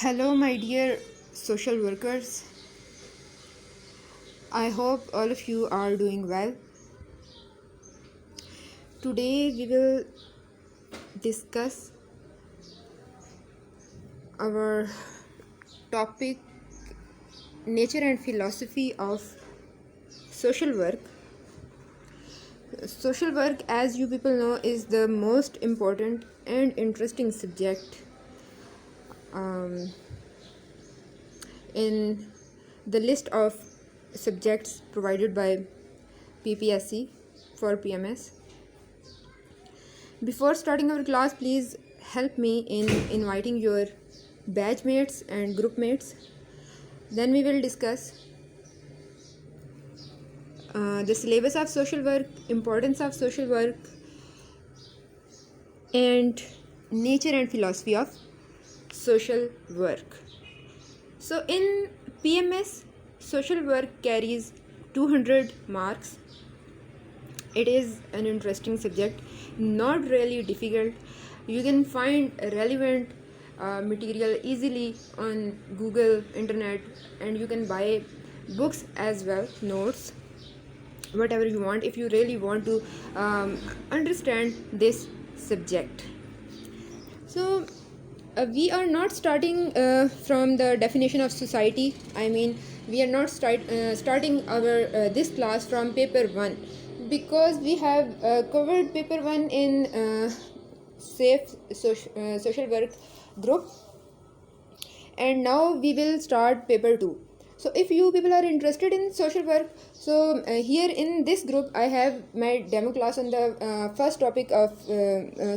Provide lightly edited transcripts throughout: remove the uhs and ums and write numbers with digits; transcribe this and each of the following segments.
Hello, my dear social workers. I hope all of you are doing well. Today, we will discuss our topic nature and philosophy of social work. Social work, as you people know, is the most important and interesting subject in the list of subjects provided by PPSC for PMS. Before starting our class, please help me in inviting your batch mates and group mates. Then we will discuss the syllabus of social work, importance of social work, and nature and philosophy of social work. So in PMS, social work carries 200 marks. It is an interesting subject, not really difficult. You can find relevant material easily on Google, internet, and you can buy books as well, notes, whatever you want if you really want to understand this subject. So we are not starting from the definition of society. I mean, we are not starting our this class from paper 1, because we have covered paper 1 in safe social work group, and now we will start paper 2. So if you people are interested in social work, so here in this group I have my demo class on the first topic of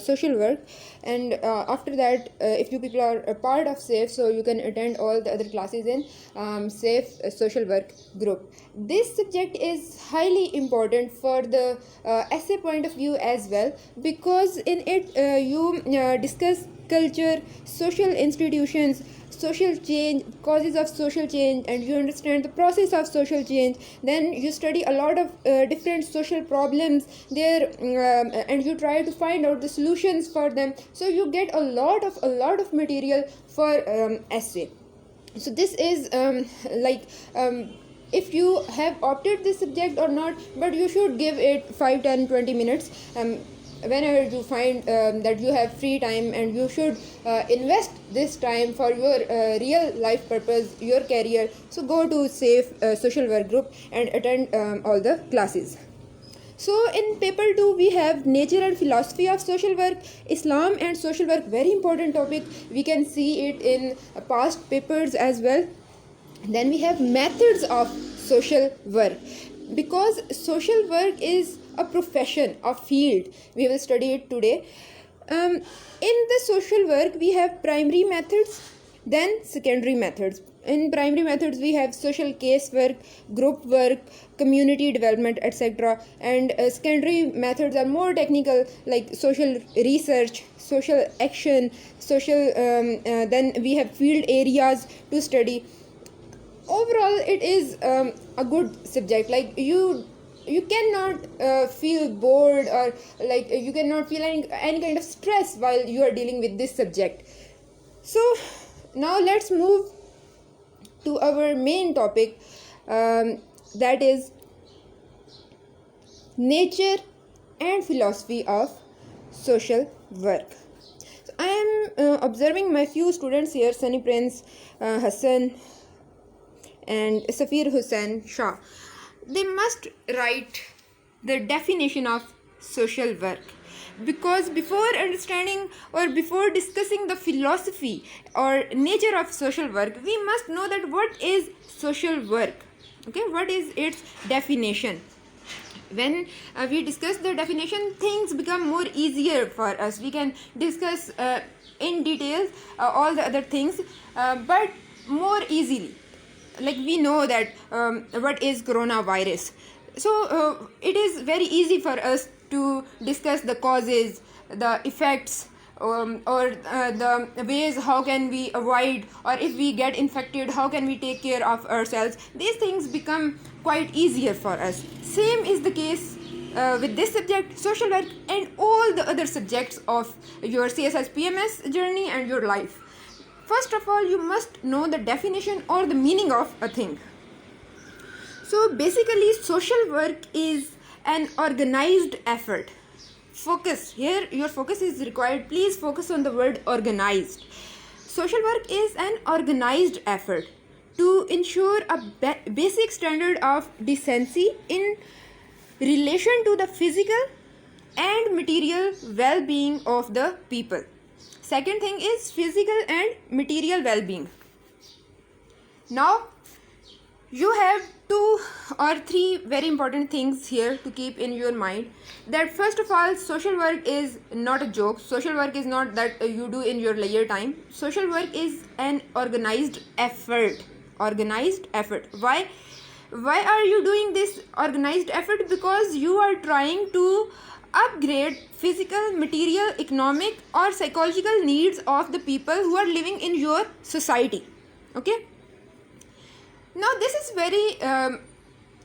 social work, and after that if you people are a part of SAFE, so you can attend all the other classes in SAFE social work group. This subject is highly important for the essay point of view as well, because in it you discuss culture, social institutions, social change, causes of social change, and you understand the process of social change. Then you study a lot of different social problems there, and you try to find out the solutions for them, so you get a lot of material for essay. So this is if you have opted this subject or not, but you should give it 5, 10, 20 minutes whenever you find that you have free time, and you should invest this time for your real life purpose, your career. So go to SAFE social work group and attend all the classes. So in paper 2 we have nature and philosophy of social work, Islam and social work, very important topic. We can see it in past papers as well. Then we have methods of social work, because social work is a profession, a field. We will study it today. In the social work we have primary methods, then secondary methods. In primary methods we have social case work, group work, community development, etc. And secondary methods are more technical, like social research, social action, social then we have field areas to study. Overall it is a good subject. Like you cannot feel bored, or like you cannot feel any kind of stress while you are dealing with this subject. So now let's move to our main topic, that is nature and philosophy of social work. So I am observing my few students here, Sunny Prince, Hassan and Safir Hussain Shah. They must write the definition of social work, because before understanding or before discussing the philosophy or nature of social work, we must know that what is social work. Okay, what is its definition? When we discuss the definition, things become more easier for us. We can discuss in detail all the other things, but more easily. Like we know that what is coronavirus, so it is very easy for us to discuss the causes, the effects, or the ways how can we avoid, or if we get infected how can we take care of ourselves. These things become quite easier for us. Same is the case with this subject, social work, and all the other subjects of your CSS PMS journey and your life. first of all, you must know the definition or the meaning of a thing. So basically, social work is an organized effort. Focus here, your focus is required. Please focus on the word organized. Social work is an organized effort to ensure a basic standard of decency in relation to the physical and material well-being of the people. Second thing is physical and material well-being. Now, you have 2 or 3 very important things here to keep in your mind. That first of all, social work is not a joke. Social work is not that you do in your leisure time. Social work is an organized effort. Organized effort. Why are you doing this organized effort? Because you are trying to upgrade physical, material, economic or psychological needs of the people who are living in your society. Okay. Now this is very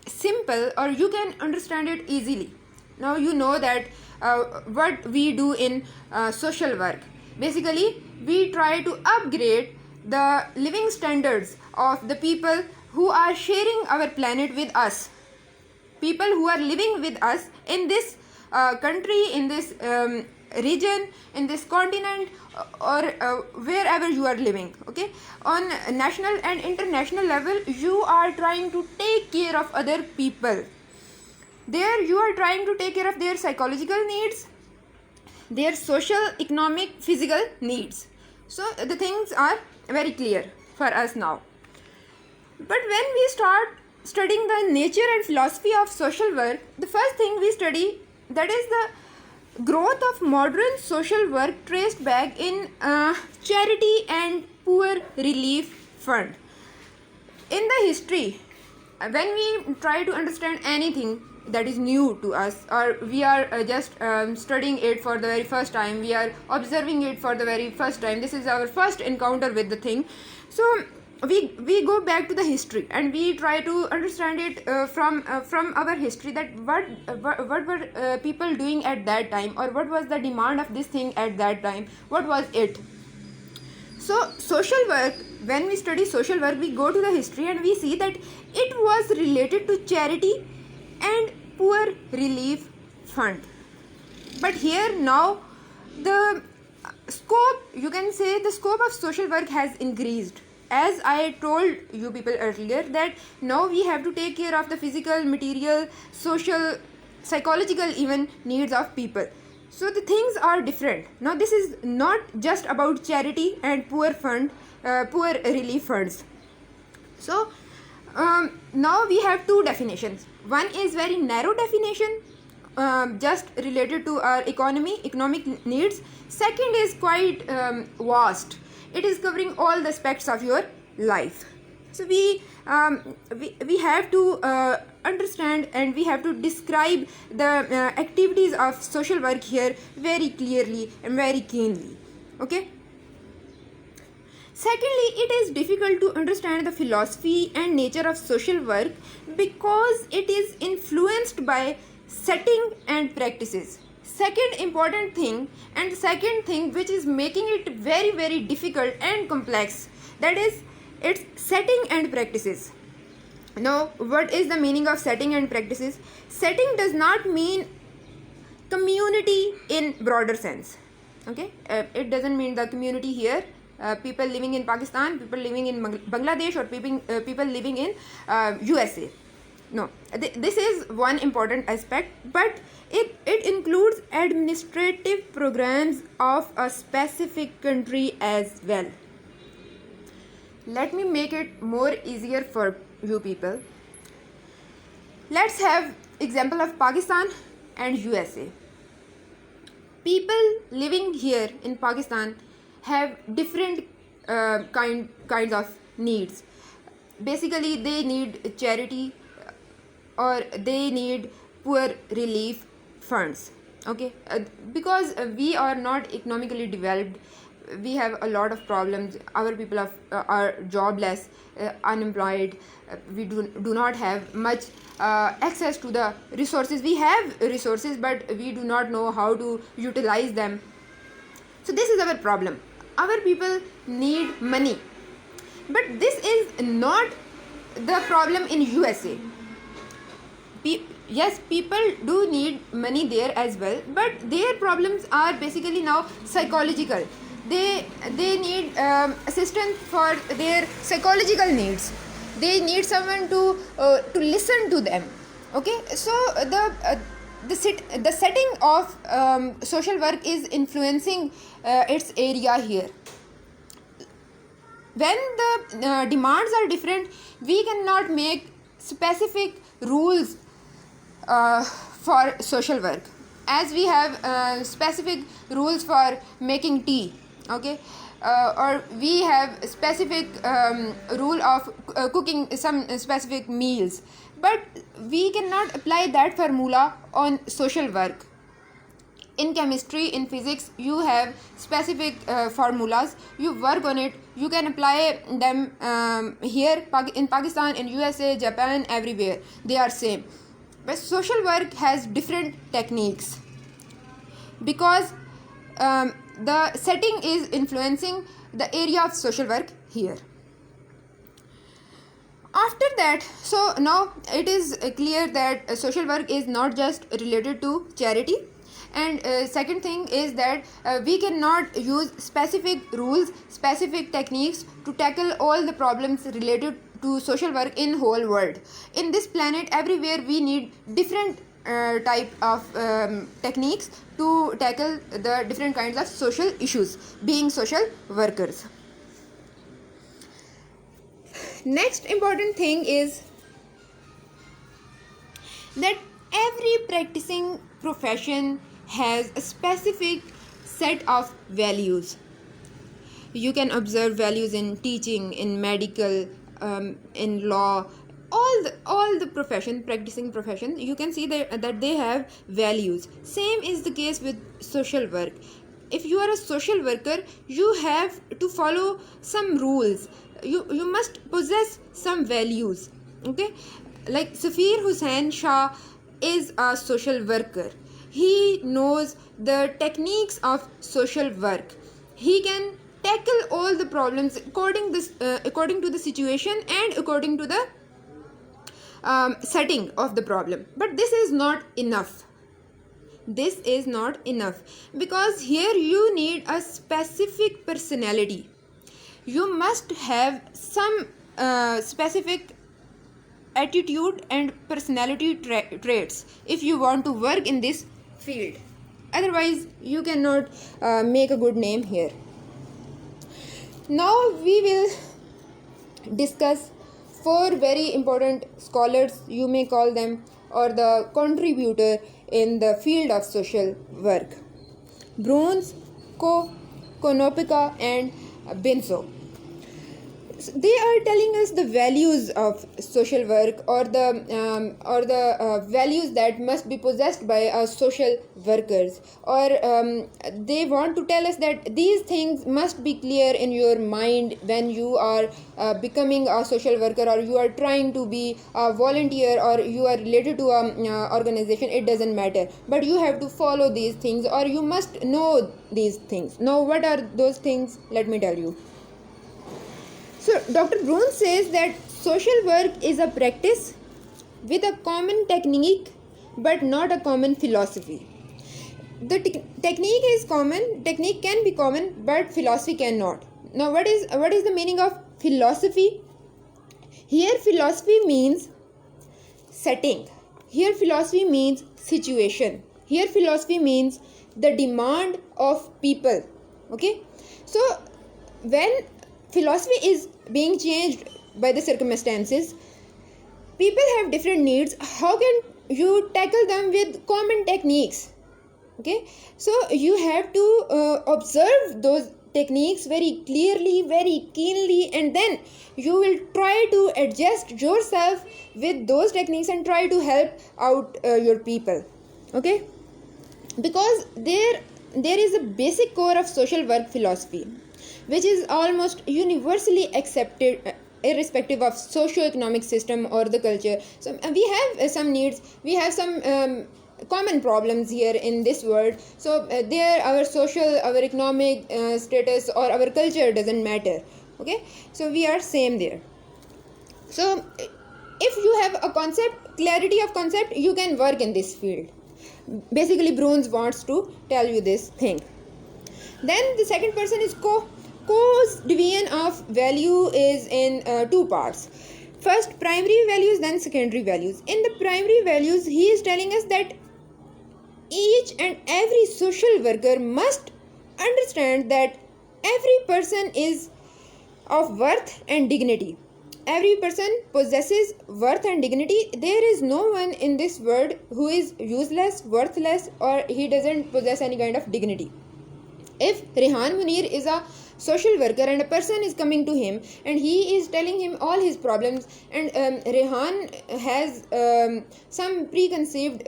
simple, or you can understand it easily. Now you know that what we do in social work. Basically, we try to upgrade the living standards of the people who are sharing our planet with us. People who are living with us in this country, in this region, in this continent, or wherever you are living. Okay, on national and international level, you are trying to take care of other people. There you are trying to take care of their psychological needs, their social, economic, physical needs. So the things are very clear for us now. But when we start studying the nature and philosophy of social work, the first thing we study, that is the growth of modern social work traced back in charity and poor relief fund. In the history, when we try to understand anything that is new to us, or we are just studying it for the very first time, we are observing it for the very first time, this is our first encounter with the thing. So we go back to the history and we try to understand it from our history, that what were people doing at that time, or what was the demand of this thing at that time, what was it. So social work, when we study social work, we go to the history and we see that it was related to charity and poor relief fund. But here now the scope, you can say the scope of social work has increased. As I told you people earlier, that now we have to take care of the physical, material, social, psychological even needs of people. So the things are different. Now this is not just about charity and poor relief funds. So now we have 2 definitions. One is very narrow definition, just related to our economic needs. Second is quite vast. It is covering all the aspects of your life. So we have to understand and we have to describe the activities of social work here very clearly and very keenly. Okay. Secondly, it is difficult to understand the philosophy and nature of social work because it is influenced by setting and practices. Second important thing, and second thing which is making it very, very difficult and complex, that is its setting and practices. Now, what is the meaning of setting and practices? Setting does not mean community in broader sense. Okay, it doesn't mean the community here, people living in Pakistan, people living in Bangladesh, or people living in USA. No, this is one important aspect, but it includes administrative programs of a specific country as well. Let me make it more easier for you people. Let's have example of Pakistan and USA. People living here in Pakistan have different kinds of needs. Basically, they need charity or they need poor relief funds. Okay, because we are not economically developed, we have a lot of problems. Our people are jobless, unemployed. We do not have much access to the resources. We have resources, but we do not know how to utilize them. So this is our problem. our people need money, but this is not the problem in USA. Yes, people do need money there as well, but their problems are basically now psychological. They need assistance for their psychological needs. They need someone to listen to them. Okay, so the setting of social work is influencing its area here. When the demands are different, we cannot make specific rules for social work, as we have specific rules for making tea. Okay, or we have specific rule of cooking some specific meals, but we cannot apply that formula on social work. In chemistry, in physics, you have specific formulas. You work on it, you can apply them here in Pakistan, in USA, Japan, everywhere they are same. But social work has different techniques, because the setting is influencing the area of social work here. After that, so now it is clear that social work is not just related to charity. And second thing is that we cannot use specific rules, specific techniques to tackle all the problems related to social work in whole world. In this planet, everywhere we need different type of techniques to tackle the different kinds of social issues, being social workers. Next important thing is that every practicing profession has a specific set of values. You can observe values in teaching, in medical, in law, all the practicing profession, you can see that they have values. Same is the case with social work. If you are a social worker, you have to follow some rules. You must possess some values. Okay, like Safir Hussain Shah is a social worker. He knows the techniques of social work. He can tackle all the problems according to the situation and according to the setting of the problem. But this is not enough. This is not enough, because here you need a specific personality. You must have some specific attitude and personality traits if you want to work in this field. Otherwise, you cannot make a good name here. Now we will discuss 4 very important scholars, you may call them, or the contributor in the field of social work: Bruns, Konopka, and Binso. They are telling us the values of social work, or the values that must be possessed by social workers, or they want to tell us that these things must be clear in your mind when you are becoming a social worker, or you are trying to be a volunteer, or you are related to an organization. It doesn't matter, but you have to follow these things, or you must know these things. Now, what are those things? Let me tell you. So, Dr. Bruns says that social work is a practice with a common technique but not a common philosophy. The technique is common, technique can be common, but philosophy cannot. Now, what is the meaning of philosophy? Here, philosophy means setting. Here, philosophy means situation. Here, philosophy means the demand of people. Okay? So, when philosophy is being changed by the circumstances, people have different needs. How can you tackle them with common techniques? Okay, so you have to observe those techniques very clearly, very keenly, and then you will try to adjust yourself with those techniques and try to help out your people. Okay, because there is a basic core of social work philosophy, which is almost universally accepted irrespective of socio-economic system or the culture. So we have some needs, we have some common problems here in this world. So there our social, our economic status or our culture doesn't matter. Okay, so we are same there. So if you have a concept, clarity of concept, you can work in this field. Basically Bruns wants to tell you this thing. Then the second person is Co's division of value is in two parts. First primary values, then secondary values. In the primary values, he is telling us that each and every social worker must understand that every person is of worth and dignity. Every person possesses worth and dignity. There is no one in this world who is useless, worthless, or he doesn't possess any kind of dignity. If Rehan Munir is a social worker and a person is coming to him and he is telling him all his problems, and Rehan has some preconceived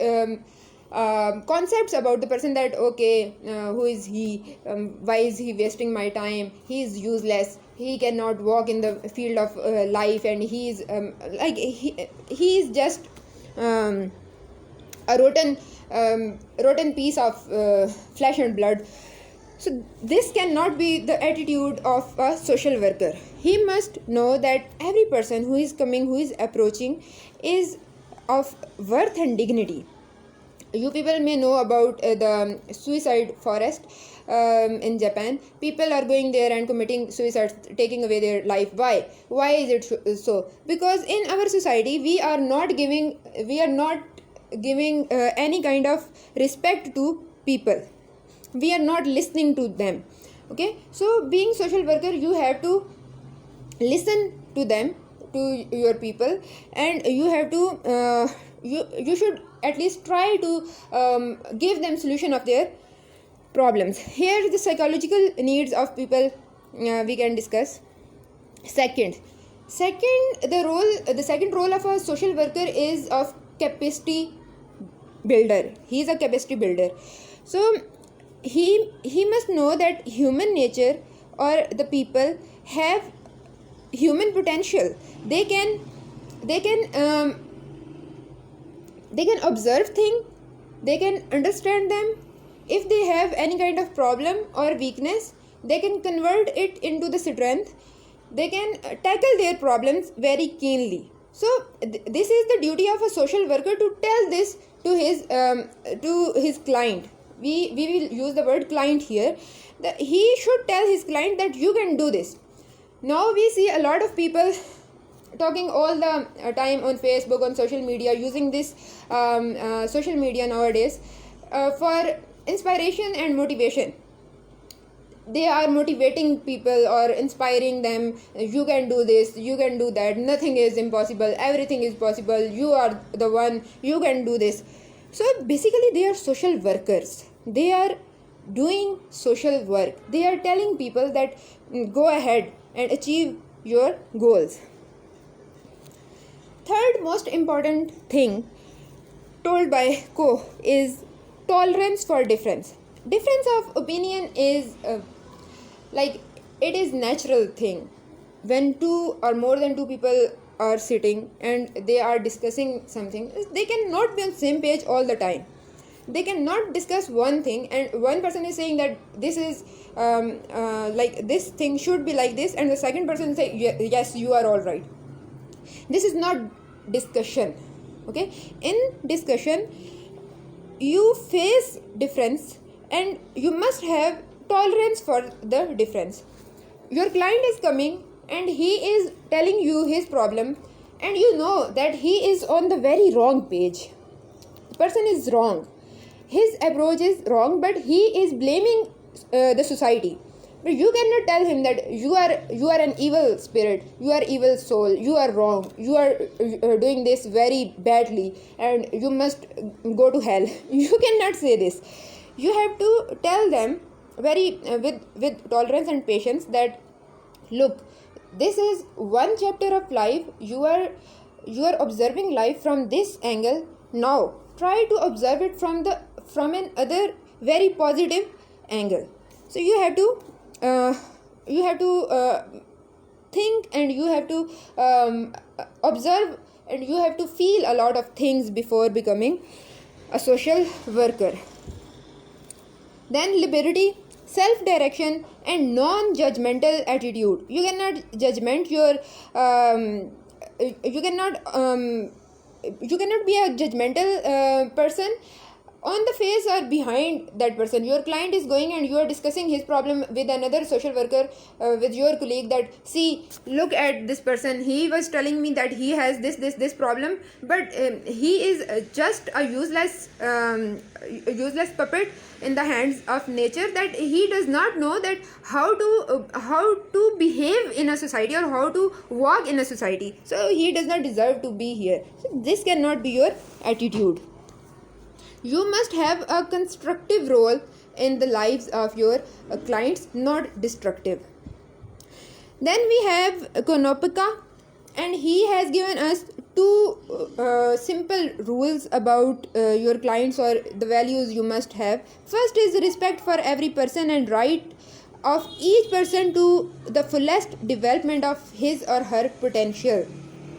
concepts about the person, that okay, who is he, why is he wasting my time, he is useless, he cannot walk in the field of life, and he is like he is just a rotten piece of flesh and blood. So this cannot be the attitude of a social worker. He must know that every person who is coming, who is approaching, is of worth and dignity. You people may know about the suicide forest in Japan. People are going there and committing suicide, taking away their life. Why is it so? Because in our society we are not giving any kind of respect to people. We are not listening to them. Okay, so being social worker, you have to listen to them, to your people, and you have to you should at least try to give them solution of their problems. Here the psychological needs of people we can discuss. Second the second role of a social worker is of capacity builder. He is a capacity builder. So he must know that human nature or the people have human potential. They can observe things, they can understand them. If they have any kind of problem or weakness, they can convert it into the strength. They can tackle their problems very keenly. So this is the duty of a social worker, to tell this to his client. We will use the word client here. He should tell his client that you can do this. Now we see a lot of people talking all the time on Facebook, on social media, using this social media nowadays for inspiration and motivation. They are motivating people or inspiring them. You can do this, you can do that, nothing is impossible, everything is possible, you are the one, you can do this. So basically they are social workers. They are doing social work. They are telling people that go ahead and achieve your goals. Third most important thing told by Co is tolerance for difference. Difference of opinion is like it is natural thing. When two or more than two people are sitting and they are discussing something, they cannot be on the same page all the time. They cannot discuss one thing and one person is saying that this is like this thing should be like this, and the second person is saying yes, you are all right. This is not discussion. Okay, in discussion you face difference and you must have tolerance for the difference. Your client is coming and he is telling you his problem, and you know that he is on the very wrong page. The person is wrong, his approach is wrong, but he is blaming the society. But you cannot tell him that you are an evil spirit, you are evil soul, you are wrong, you are doing this very badly and you must go to hell. You cannot say this. You have to tell them very with tolerance and patience that look, this is one chapter of life. You are observing life from this angle. Now try to observe it from an other very positive angle. So you have to think, and you have to observe, and you have to feel a lot of things before becoming a social worker. Then liberty, self-direction, and non-judgmental attitude. You cannot judgment your you cannot be a judgmental person on the face or behind that person. Your client is going and you are discussing his problem with another social worker, with your colleague, that see, look at this person, he was telling me that he has this problem, but he is just a useless puppet in the hands of nature, that he does not know that how to behave in a society or how to walk in a society, so he does not deserve to be here. So this cannot be your attitude. You must have a constructive role in the lives of your clients, not destructive. Then we have Konopika, and he has given us two simple rules about your clients or the values you must have. First is respect for every person and right of each person to the fullest development of his or her potential.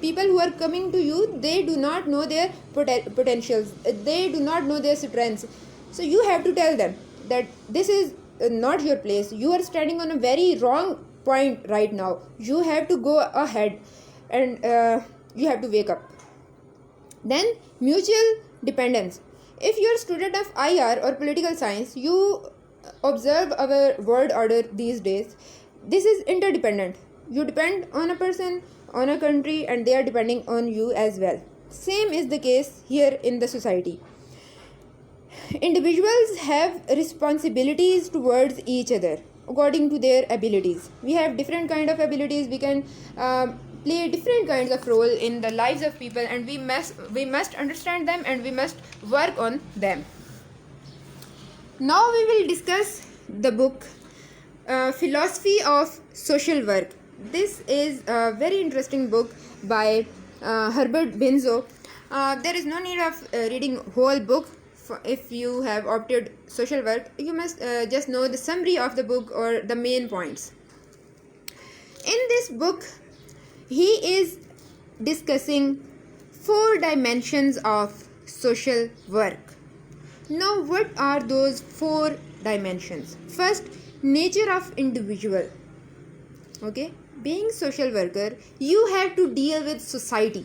People who are coming to you, they do not know their potentials, they do not know their strengths, so you have to tell them that this is not your place, you are standing on a very wrong point right now, you have to go ahead, and you have to wake up. Then mutual dependence. If you are a student of IR or political science, you observe our world order these days. This is interdependent. You depend on a person, on a country, and they are depending on you as well. Same is the case here in the society. Individuals have responsibilities towards each other according to their abilities. We have different kind of abilities. We can play different kinds of role in the lives of people, and we must understand them and we must work on them. Now we will discuss the book Philosophy of Social Work. This is a very interesting book by Herbert Benzo. There is no need of reading whole book. If you have opted social work, you must just know the summary of the book or the main points. In this book, he is discussing 4 dimensions of social work. Now, what are those 4 dimensions? First, nature of individual. Okay, being social worker, you have to deal with society.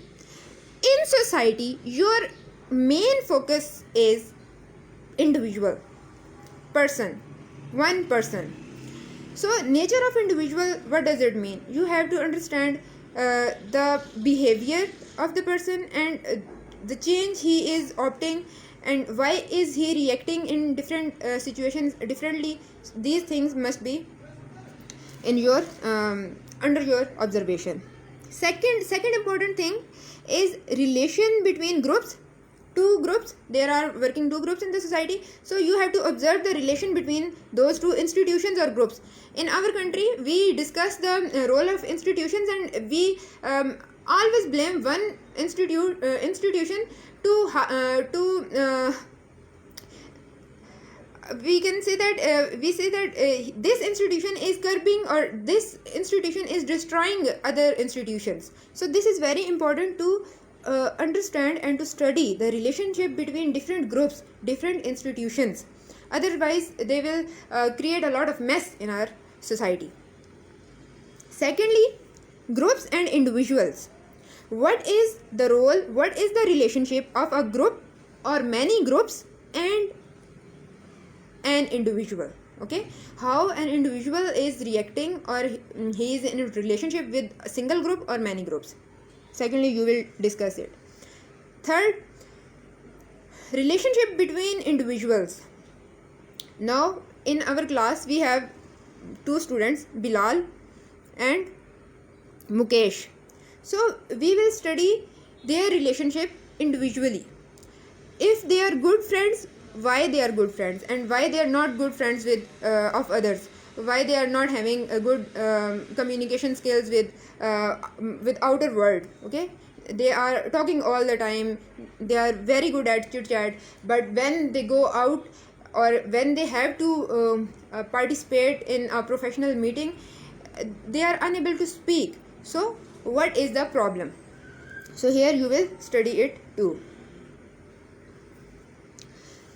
In society, your main focus is individual, person, one person. So nature of individual, what does it mean? You have to understand the behavior of the person and the change he is opting, and why is he reacting in different situations differently. These things must be in your under your observation. Second important thing is relation between groups. 2 groups, there are working 2 groups in the society, so you have to observe the relation between those 2 institutions or groups. In our country, we discuss the role of institutions, and we always blame one institution to we can say that this institution is curbing or this institution is destroying other institutions. So this is very important to understand and to study the relationship between different groups, different institutions. Otherwise, they will create a lot of mess in our society. Secondly, groups and individuals. What is the role, what is the relationship of a group or many groups and an individual? Okay, how an individual is reacting, or he is in a relationship with a single group or many groups. Secondly, you will discuss it. Third, relationship between individuals. Now, in our class, we have 2 students, Bilal and Mukesh. So, we will study their relationship individually. If they are good friends, why they are good friends, and why they are not good friends with of others. Why they are not having a good communication skills with outer world. Okay, they are talking all the time, they are very good at chit chat, but when they go out or when they have to participate in a professional meeting, they are unable to speak. So what is the problem? So here you will study it too.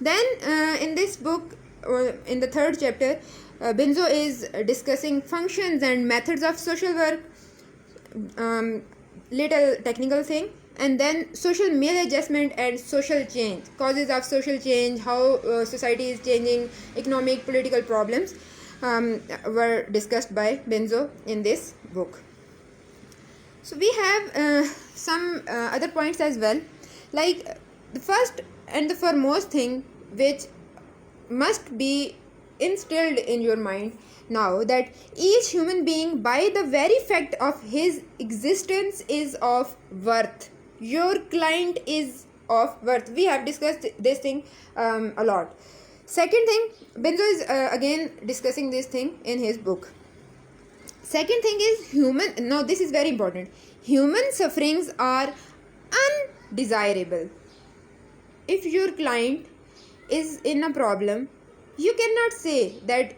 Then in this book, in the third chapter, Benzo is discussing functions and methods of social work, little technical thing, and then social maladjustment and social change, causes of social change, how society is changing, economic, political problems were discussed by Benzo in this book. So we have some other points as well, like the first and the foremost thing which must be instilled in your mind now, that each human being by the very fact of his existence is of worth. Your client is of worth. We have discussed this thing a lot. Second thing, Benzo is again discussing this thing in his book. Second thing is now this is very important, human sufferings are undesirable. If your client is in a problem, you cannot say that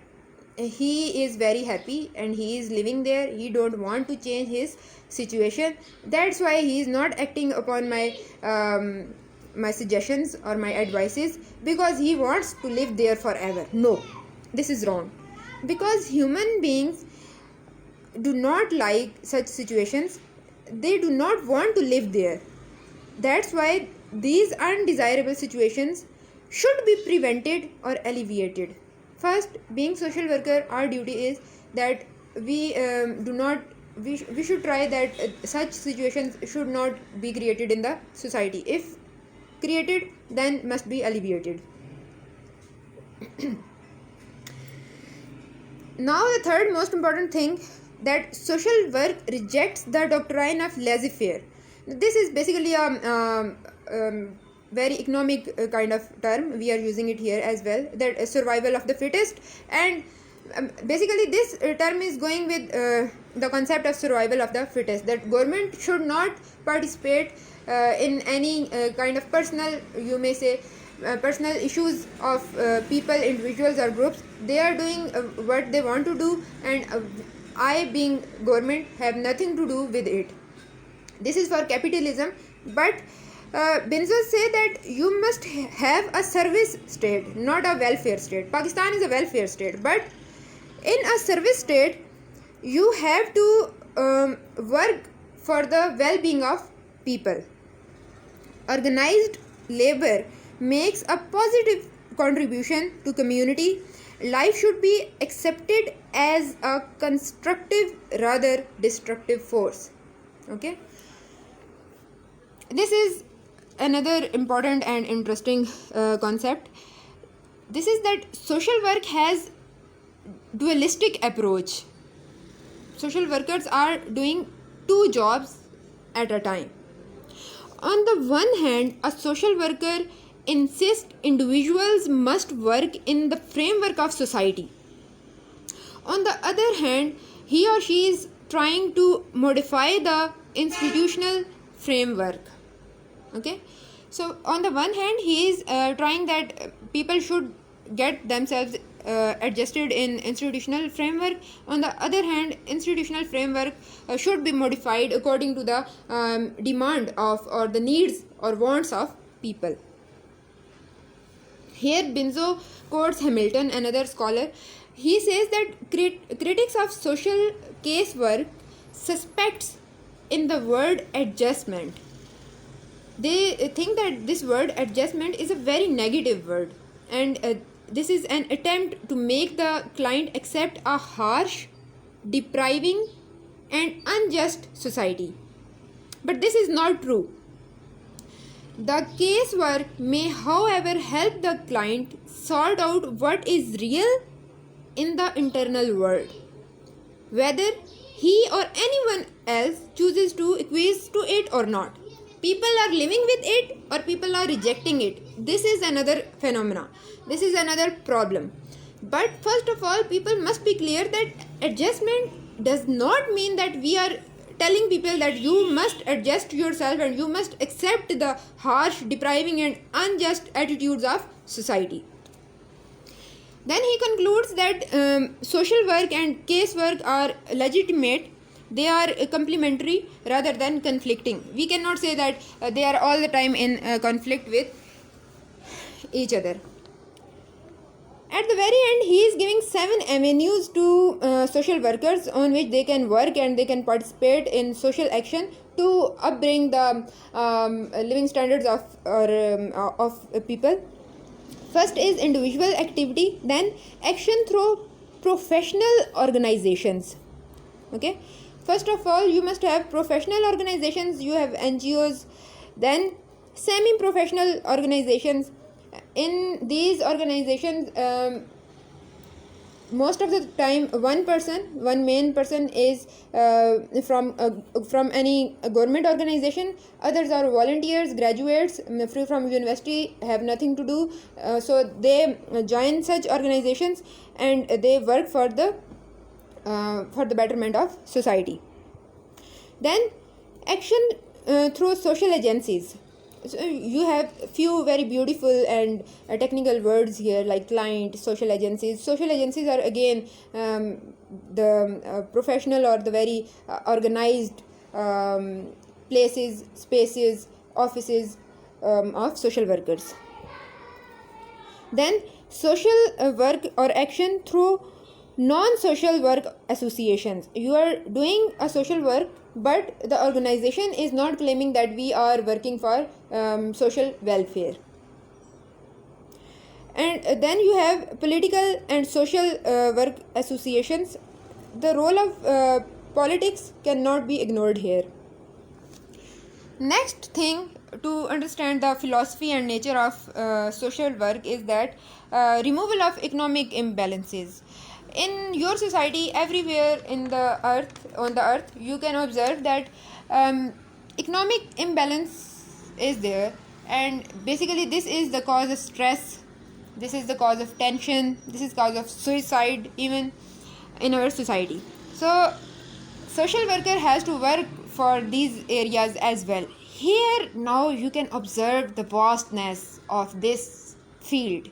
he is very happy and he is living there, he don't want to change his situation, that's why he is not acting upon my my suggestions or my advices because he wants to live there forever. No, this is wrong, because human beings do not like such situations. They do not want to live there. That's why these undesirable situations should be prevented or alleviated. First, being social worker, our duty is that we should try that such situations should not be created in the society. If created, then must be alleviated. Now the third most important thing, that social work rejects the doctrine of laissez-faire. This is basically a very economic kind of term. We are using it here as well, that survival of the fittest, and basically this term is going with the concept of survival of the fittest, that government should not participate in any kind of personal, you may say, personal issues of people, individuals or groups. They are doing what they want to do, and I, being government, have nothing to do with it. This is for capitalism. But Benzo say that you must have a service state, not a welfare state. Pakistan is a welfare state, but in a service state, you have to work for the well-being of people. Organized labor makes a positive contribution to community. Life should be accepted as a constructive rather destructive force. Okay, this is another important and interesting concept. This is that social work has dualistic approach. Social workers are doing two jobs at a time. On the one hand, a social worker insists individuals must work in the framework of society. On the other hand, he or she is trying to modify the institutional framework. Okay, so on the one hand, he is trying that people should get themselves adjusted in institutional framework. On the other hand, institutional framework should be modified according to the demand of or the needs or wants of people. Here Benzo quotes Hamilton, another scholar. He says that critics of social casework suspects in the word adjustment. They think that this word adjustment is a very negative word, and this is an attempt to make the client accept a harsh, depriving and unjust society. But this is not true. The casework may, however, help the client sort out what is real in the internal world, whether he or anyone else chooses to acquiesce to it or not. People are living with it or people are rejecting it. This is another phenomena. This is another problem. But first of all, people must be clear that adjustment does not mean that we are telling people that you must adjust yourself and you must accept the harsh, depriving and unjust attitudes of society. Then he concludes that social work and casework are legitimate. They are complementary rather than conflicting. We cannot say that they are all the time in conflict with each other. At the very end, he is giving 7 avenues to social workers on which they can work and they can participate in social action to upbring the living standards of people. First is individual activity, then action through professional organizations. Okay, first of all, you must have professional organizations, you have NGOs, then semi-professional organizations. In these organizations, most of the time one main person is from any government organization. Others are volunteers, graduates free from university, have nothing to do, so they join such organizations and they work for the betterment of society. Then action through social agencies. So you have few very beautiful and technical words here like client, social agencies. Social agencies are again the professional or the very organized places, spaces, offices of social workers. Then social work or action through non-social work associations. You are doing a social work, but the organization is not claiming that we are working for social welfare. And then you have political and social work associations. The role of politics cannot be ignored here. Next thing to understand the philosophy and nature of social work is that removal of economic imbalances. In your society, everywhere on the earth, you can observe that economic imbalance is there, and basically this is the cause of stress, this is the cause of tension, this is cause of suicide even in our society. So social worker has to work for these areas as well. Here now you can observe the vastness of this field,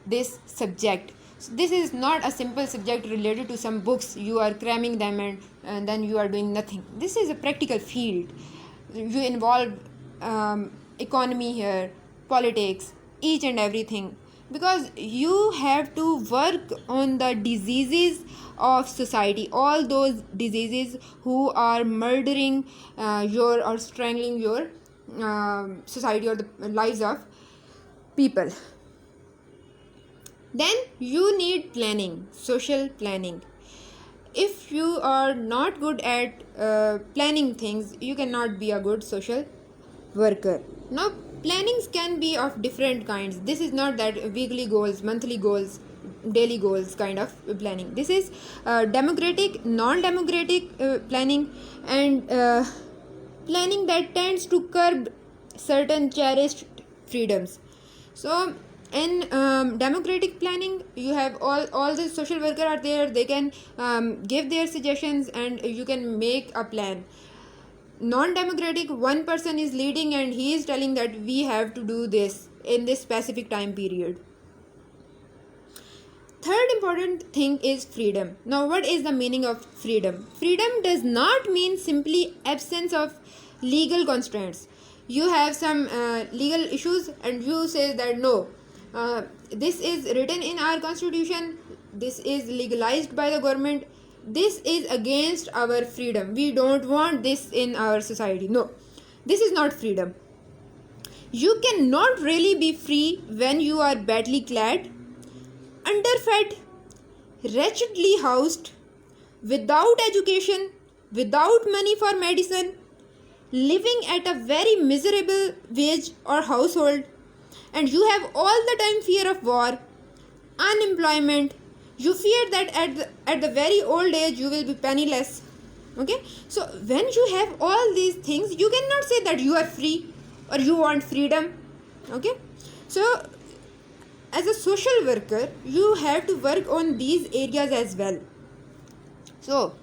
this subject. So this is not a simple subject related to some books, you are cramming them and then you are doing nothing. This is a practical field. You involve economy here, politics, each and everything, because you have to work on the diseases of society, all those diseases who are murdering your or strangling your society or the lives of people. Then you need planning, social planning. If you are not good at planning things, you cannot be a good social worker. Now plannings can be of different kinds. This is not that weekly goals, monthly goals, daily goals kind of planning. This is democratic, non-democratic planning, and planning that tends to curb certain cherished freedoms. So in democratic planning, you have all the social worker are there, they can give their suggestions and you can make a plan. Non-democratic, one person is leading and he is telling that we have to do this in this specific time period. Third important thing is freedom. Now what is the meaning of freedom? Freedom does not mean simply absence of legal constraints. You have some legal issues and you say that no, this is written in our constitution, this is legalized by the government, this is against our freedom, we don't want this in our society. No, this is not freedom. You cannot really be free when you are badly clad, underfed, wretchedly housed, without education, without money for medicine, living at a very miserable wage or household, and you have all the time fear of war, unemployment. You fear that at the very old age you will be penniless. Okay, so when you have all these things, you cannot say that you are free or you want freedom. Okay, so as a social worker, you have to work on these areas as well. So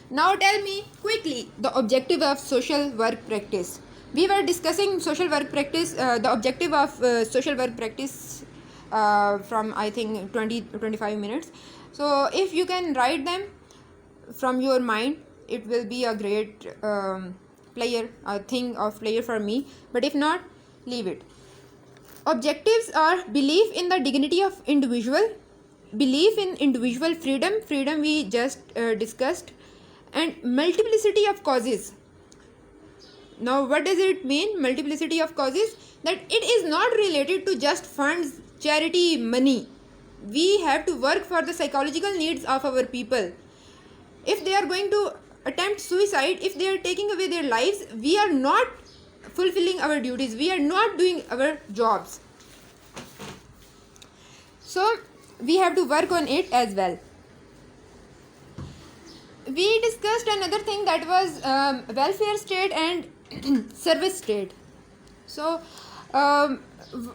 now tell me quickly the objective of social work practice. We were discussing social work practice, the objective of social work practice from I think 20-25 minutes. So if you can write them from your mind, it will be a great player for me, but if not, leave it. Objectives are belief in the dignity of individual, belief in individual freedom we just discussed, and multiplicity of causes. Now what does it mean, multiplicity of causes? That it is not related to just funds, charity, money. We have to work for the psychological needs of our people. If they are going to attempt suicide, if they are taking away their lives, we are not fulfilling our duties, we are not doing our jobs. So we have to work on it as well. We discussed another thing, that was welfare state and service state. So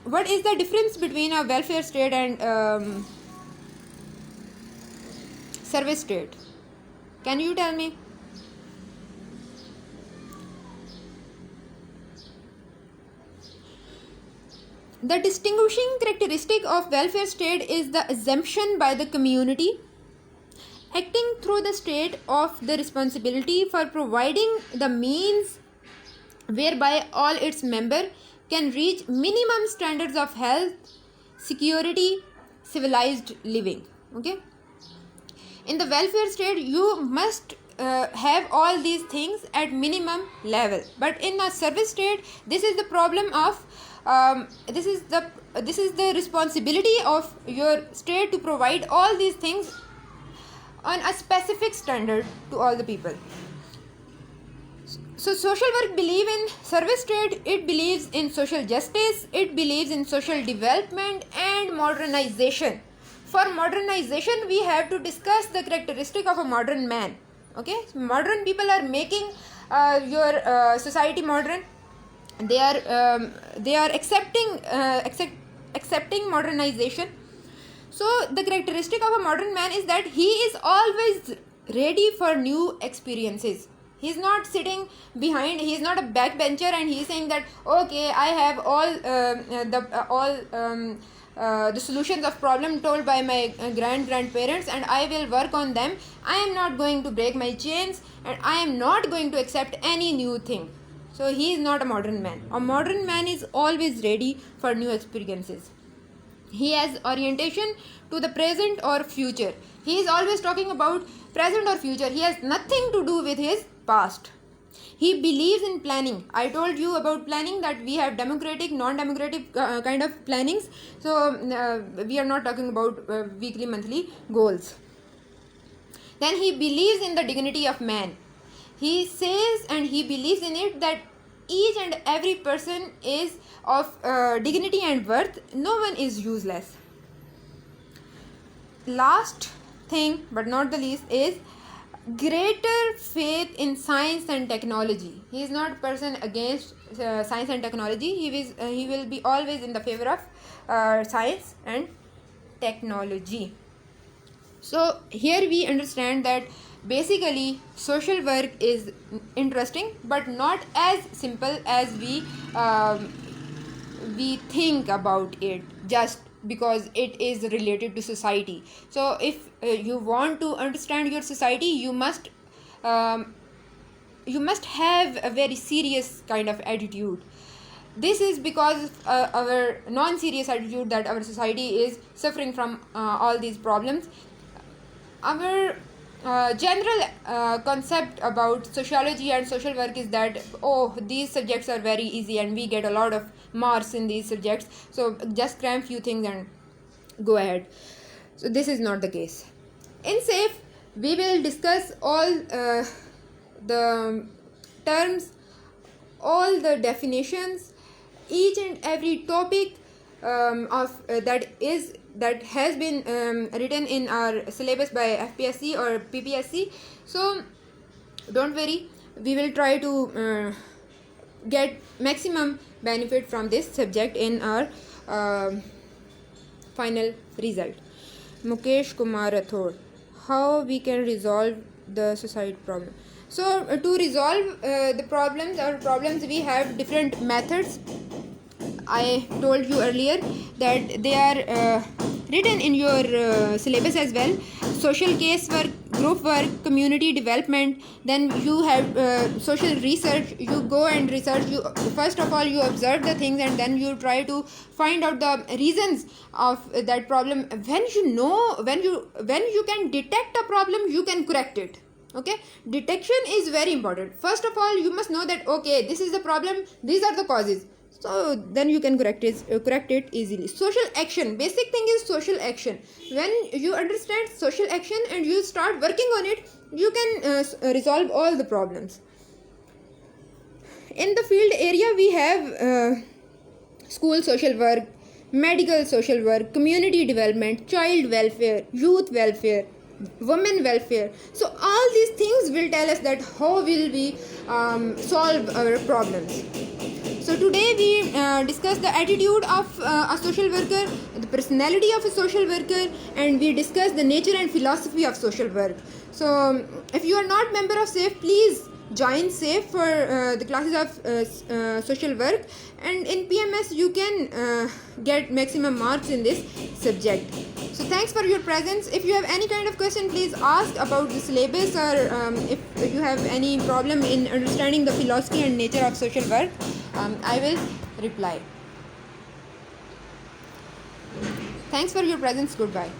what is the difference between a welfare state and service state? Can you tell me? The distinguishing characteristic of welfare state is the assumption by the community acting through the state of the responsibility for providing the means whereby all its members can reach minimum standards of health, security, civilized living. Okay, in the welfare state you must have all these things at minimum level, but in a service state this is the problem of this is the responsibility of your state to provide all these things on a specific standard to all the people. So social work believe in service state, it believes in social justice, it believes in social development and modernization. For modernization we have to discuss the characteristic of a modern man. Okay, modern people are making your society modern. They are accepting modernization. So the characteristic of a modern man is that he is always ready for new experiences. He is not sitting behind, he is not a backbencher and he is saying that okay, I have all the solutions of problem told by my grandparents and I will work on them. I am not going to break my chains and I am not going to accept any new thing. So he is not a modern man. A modern man is always ready for new experiences. He has orientation to the present or future. He is always talking about present or future. He has nothing to do with his past. He believes in planning. I told you about planning, that we have democratic, non-democratic kind of plannings. So we are not talking about weekly, monthly goals. Then he believes in the dignity of man. He says and he believes in it that each and every person is of dignity and worth. No one is useless. Last thing but not the least is greater faith in science and technology. He is not a person against science and technology. He will be always in the favor of science and technology. So here we understand that basically social work is interesting but not as simple as we think about it, just because it is related to society. So if you want to understand your society, you must have a very serious kind of attitude. This is because our non-serious attitude that our society is suffering from all these problems. Our general concept about sociology and social work is that these subjects are very easy and we get a lot of marks in these subjects, so just cram few things and go ahead. So this is not the case. In SAFE we will discuss all the terms, all the definitions, each and every topic that has been written in our syllabus by FPSC or PPSC. So don't worry, we will try to get maximum benefit from this subject in our final result. Mukesh Kumar Rathod, how we can resolve the suicide problem? So to resolve the problems we have different methods. I told you earlier that they are written in your syllabus as well. Social case work group work, community development, then you have social research. You go and research. You first of all you observe the things, and then you try to find out the reasons of that problem. When you can detect a problem, you can correct it. Okay, detection is very important. First of all, you must know that okay, this is the problem, these are the causes, so then you can correct it easily. Social action, basic thing is social action. When you understand social action and you start working on it, you can resolve all the problems. In the field area, we have school social work, medical social work, community development, child welfare, youth welfare, women welfare. So all these things will tell us that how will we solve our problems. So today we discuss the attitude of a social worker, the personality of a social worker, and we discuss the nature and philosophy of social work. So if you are not member of SAFE, please join SAFE for the classes of social work, and in PMS you can get maximum marks in this subject. So thanks for your presence. If you have any kind of question, please ask about the syllabus, or if you have any problem in understanding the philosophy and nature of social work, I will reply. Thanks for your presence. Goodbye.